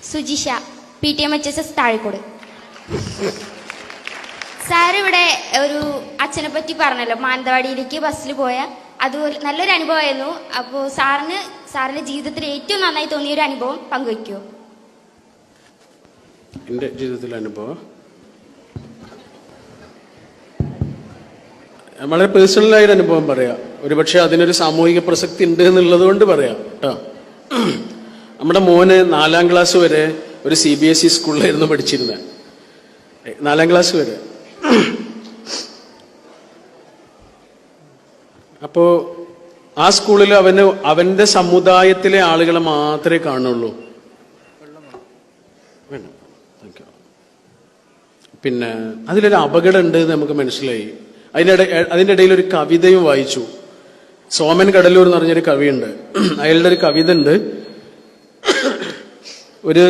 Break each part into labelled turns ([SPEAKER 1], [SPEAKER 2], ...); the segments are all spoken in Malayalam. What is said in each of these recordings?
[SPEAKER 1] സുജിഷ, PTMHSS താഴിക്കോട്. സാർ ഇവിടെ ഒരു അച്ഛനെ പറ്റി പറഞ്ഞല്ലോ, മാനന്തവാടിയിലേക്ക് ബസ്സിൽ പോയ, അതുപോലെ നല്ലൊരു അനുഭവമായിരുന്നു. അപ്പോൾ സാറിന്റെ ജീവിതത്തിൽ ഏറ്റവും നന്നായി തോന്നിയ ഒരു അനുഭവം പങ്കുവയ്ക്കുമോ?
[SPEAKER 2] എൻ്റെ ജീവിതത്തിലെ അനുഭവം വളരെ പേഴ്സണലായൊരു അനുഭവം പറയാം. ഒരുപക്ഷെ അതിനൊരു സാമൂഹിക പ്രസക്തി ഉണ്ട് എന്നുള്ളത് കൊണ്ട് പറയാം കേട്ടോ. നമ്മുടെ മോന് 4ാം ക്ലാസ് വരെ ഒരു CBSE സ്കൂളിലായിരുന്നു പഠിച്ചിരുന്നത്. 4ാം ക്ലാസ് വരെ. അപ്പോൾ ആ സ്കൂളിൽ അവന്റെ സമുദായത്തിലെ ആളുകളെ മാത്രമേ കാണുള്ളൂ. പിന്നെ അതിലൊരു അപകടം ഉണ്ട് എന്ന് നമുക്ക് മനസ്സിലായി. അതിൻ്റെ ഇടയിൽ ഒരു കവിതയും വായിച്ചു. സോമൻ കടലൂർ എന്ന് പറഞ്ഞൊരു കവിയുണ്ട്. അയാളുടെ ഒരു കവിത ഉണ്ട്. ഒരു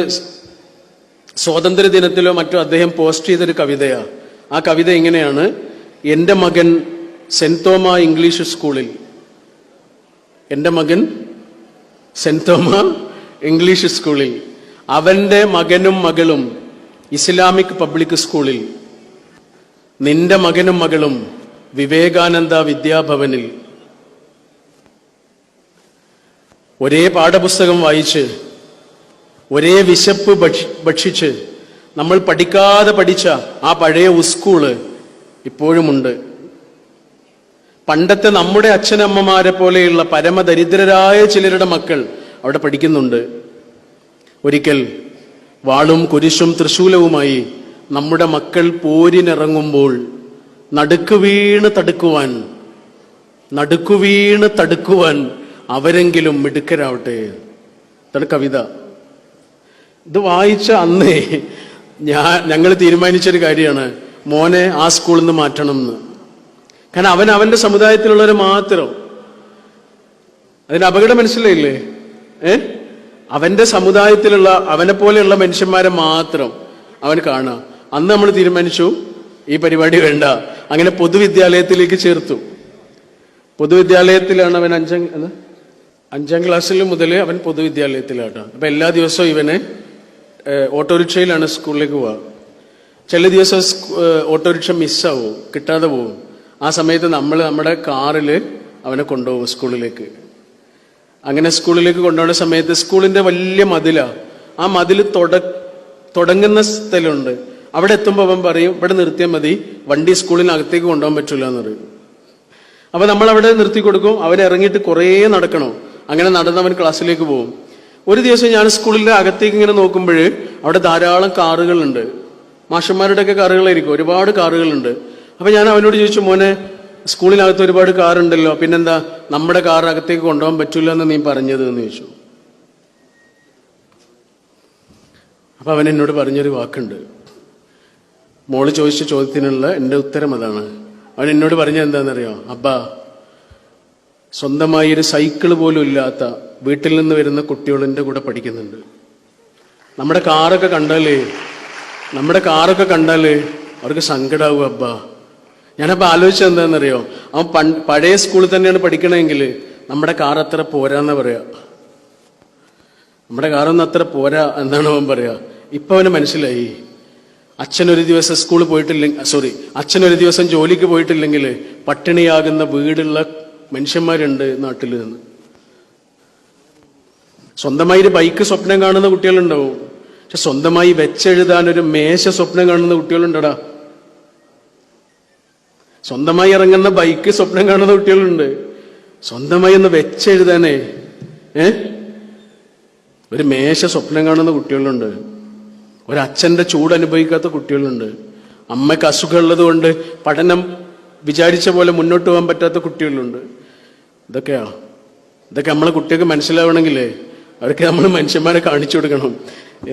[SPEAKER 2] സ്വാതന്ത്ര്യ ദിനത്തിലോ മറ്റോ അദ്ദേഹം പോസ്റ്റ് ചെയ്തൊരു കവിതയാ. ആ കവിത ഇങ്ങനെയാണ്: എൻ്റെ മകൻ സെന്റ് തോമ ഇംഗ്ലീഷ് സ്കൂളിൽ, എൻ്റെ മകൻ സെന്റ് തോമ ഇംഗ്ലീഷ് സ്കൂളിൽ, അവന്റെ മകനും മകളും ഇസ്ലാമിക് പബ്ലിക് സ്കൂളിൽ, നിന്റെ മകനും മകളും വിവേകാനന്ദ വിദ്യാഭവനിൽ. ഒരേ പാഠപുസ്തകം വായിച്ച്, ഒരേ വിശപ്പ് ഭക്ഷിച്ച് നമ്മൾ പഠിക്കാതെ പഠിച്ച ആ പഴയ സ്കൂള് ഇപ്പോഴുമുണ്ട്. പണ്ടത്തെ നമ്മുടെ അച്ഛനമ്മമാരെ പോലെയുള്ള പരമദരിദ്രരായ ചിലരുടെ മക്കൾ അവിടെ പഠിക്കുന്നുണ്ട്. ഒരിക്കൽ വാളും കുരിശും തൃശൂലവുമായി നമ്മുടെ മക്കൾ പോരിനിറങ്ങുമ്പോൾ നടുക്കുവീണ് തടുക്കുവാൻ അവരെങ്കിലും മിടുക്കരാവട്ടെ. ഇതാണ് കവിത. ഇത് വായിച്ച അന്നേ ഞങ്ങൾ തീരുമാനിച്ചൊരു കാര്യമാണ്, മോനെ ആ സ്കൂളിൽ നിന്ന് മാറ്റണം എന്ന്. കാരണം അവന്റെ സമുദായത്തിലുള്ളവരെ മാത്രം. അതിന് അപകടം മനസ്സിലായില്ലേ? അവന്റെ സമുദായത്തിലുള്ള അവനെ പോലെയുള്ള മനുഷ്യന്മാരെ മാത്രം അവൻ കാണാം. അന്ന് നമ്മൾ തീരുമാനിച്ചു ഈ പരിപാടി വേണ്ട. അങ്ങനെ പൊതുവിദ്യാലയത്തിലേക്ക് ചേർത്തു. പൊതുവിദ്യാലയത്തിലാണ് അവൻ 5ാം ക്ലാസ്സിൽ മുതൽ അവൻ പൊതുവിദ്യാലയത്തിലാട്ടോ. അപ്പൊ എല്ലാ ദിവസവും ഇവന് ഓട്ടോറിക്ഷയിലാണ് സ്കൂളിലേക്ക് പോവുക. ചില ദിവസം ഓട്ടോറിക്ഷ മിസ്സാവും, കിട്ടാതെ പോവും. ആ സമയത്ത് നമ്മൾ നമ്മുടെ കാറിൽ അവനെ കൊണ്ടുപോകും സ്കൂളിലേക്ക്. അങ്ങനെ സ്കൂളിലേക്ക് കൊണ്ടുപോകുന്ന സമയത്ത് സ്കൂളിന്റെ വലിയ മതിലാ. ആ മതിൽ തുടങ്ങുന്ന സ്ഥലമുണ്ട്. അവിടെ എത്തുമ്പോൾ അവൻ പറയും, ഇവിടെ നിർത്തിയാൽ മതി, വണ്ടി സ്കൂളിനകത്തേക്ക് കൊണ്ടുപോകാൻ പറ്റില്ല എന്ന് പറയും. അപ്പൊ നമ്മൾ അവിടെ നിർത്തി കൊടുക്കും. അവൻ ഇറങ്ങിയിട്ട് കുറേ നടക്കണം. അങ്ങനെ നടന്നവൻ ക്ലാസ്സിലേക്ക് പോകും. ഒരു ദിവസം ഞാൻ സ്കൂളിന്റെ അകത്തേക്ക് ഇങ്ങനെ നോക്കുമ്പോൾ അവിടെ ധാരാളം കാറുകളുണ്ട്. മാഷന്മാരുടെയൊക്കെ കാറുകളായിരിക്കും, ഒരുപാട് കാറുകളുണ്ട്. അപ്പൊ ഞാൻ അവനോട് ചോദിച്ചു, മോനെ സ്കൂളിനകത്ത് ഒരുപാട് കാറുണ്ടല്ലോ, പിന്നെന്താ നമ്മുടെ കാർ അകത്തേക്ക് കൊണ്ടുപോകാൻ പറ്റില്ല എന്ന് നീ പറഞ്ഞത് എന്ന് ചോദിച്ചു. അപ്പൊ അവൻ എന്നോട് പറഞ്ഞൊരു വാക്കുണ്ട്. മോള് ചോദിച്ച ചോദ്യത്തിനുള്ള എൻ്റെ ഉത്തരം അതാണ്. അവൻ എന്നോട് പറഞ്ഞത് എന്താണെന്നറിയോ? അബ്ബാ, സ്വന്തമായി ഒരു സൈക്കിൾ പോലും ഇല്ലാത്ത വീട്ടിൽ നിന്ന് വരുന്ന കുട്ടികൾ എൻ്റെ കൂടെ പഠിക്കുന്നുണ്ട്. നമ്മുടെ കാറൊക്കെ കണ്ടാല് അവർക്ക് സങ്കടാവും അബ്ബാ. ഞാനപ്പോൾ ആലോചിച്ചത് എന്താണെന്നറിയോ? അവൻ പഴയ സ്കൂളിൽ തന്നെയാണ് പഠിക്കണമെങ്കിൽ നമ്മുടെ കാർ അത്ര പോരാന്ന് പറയാ. നമ്മുടെ കാറൊന്നും അത്ര പോരാ എന്നാണ് അവൻ പറയാ. ഇപ്പൊ അവന് മനസ്സിലായി, അച്ഛനൊരു ദിവസം ജോലിക്ക് പോയിട്ടില്ലെങ്കിൽ പട്ടിണിയാകുന്ന വീടുള്ള മനുഷ്യന്മാരുണ്ട് നാട്ടിൽ നിന്ന്. സ്വന്തമായി ഒരു ബൈക്ക് സ്വപ്നം കാണുന്ന കുട്ടികളുണ്ടാവും. പക്ഷെ സ്വന്തമായി വെച്ചെഴുതാൻ ഒരു മേശ സ്വപ്നം കാണുന്ന കുട്ടികളുണ്ടടാ. സ്വന്തമായി ഇറങ്ങുന്ന ബൈക്ക് സ്വപ്നം കാണുന്ന കുട്ടികളുണ്ട്. സ്വന്തമായി ഒന്ന് വെച്ചെഴുതാനേ ഒരു മേശ സ്വപ്നം കാണുന്ന കുട്ടികളുണ്ട്. ഒരച്ഛന്റെ ചൂട് അനുഭവിക്കാത്ത കുട്ടികളുണ്ട്. അമ്മയ്ക്ക് അസുഖമുള്ളത് കൊണ്ട് പഠനം വിചാരിച്ച പോലെ മുന്നോട്ട് പോകാൻ പറ്റാത്ത കുട്ടികളുണ്ട്. ഇതൊക്കെ നമ്മളെ കുട്ടികൾക്ക് മനസ്സിലാവണമെങ്കിലേ അവർക്ക് നമ്മൾ മനുഷ്യന്മാരെ കാണിച്ചു കൊടുക്കണം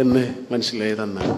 [SPEAKER 2] എന്ന് മനസ്സിലായത് അന്നാണ്.